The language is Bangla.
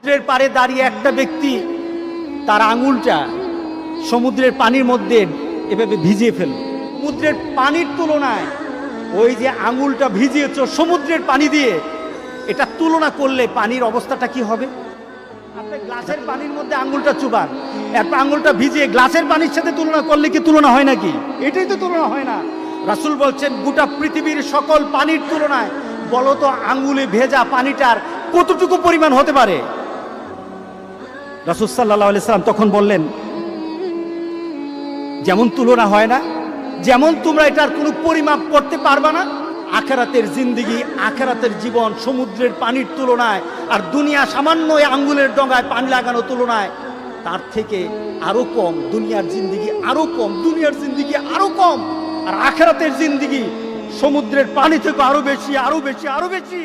সমুদ্রের পাড়ে দাঁড়িয়ে একটা ব্যক্তি তার আঙুলটা সমুদ্রের পানির মধ্যে এভাবে ভিজিয়ে ফেলল। সমুদ্রের পানির তুলনায় ওই যে আঙুলটা ভিজিয়েছ সমুদ্রের পানি দিয়ে, এটা তুলনা করলে পানির অবস্থাটা কি হবে? আপনি গ্লাসের পানির মধ্যে আঙুলটা চুবান, এরপর আঙুলটা ভিজিয়ে গ্লাসের পানির সাথে তুলনা করলে কি তুলনা হয় নাকি? এটাই তো তুলনা হয় না। রাসূল বলছেন গোটা পৃথিবীর সকল পানির তুলনায় বলো তো আঙুলে ভেজা পানিটার কতটুকু পরিমাণ হতে পারে? রাসূল সাল্লাল্লাহু আলাইহি সাল্লাম তখন বললেন, যেমন তুলনা হয় না, যেমন তোমরা এটার কোনো পরিমাপ করতে পারবা না, আখিরাতের জিন্দেগি, আখিরাতের জীবন সমুদ্রের পানির তুলনায় আর দুনিয়া সামান্য আঙ্গুলের ডগায় পানি লাগানো তুলনায় তার থেকে আরো কম। দুনিয়ার জিন্দেগি আরো কম, দুনিয়ার জিন্দেগি আরো কম, আর আখিরাতের জিন্দেগি সমুদ্রের পানি থেকে আরো বেশি, আরো বেশি, আরো বেশি।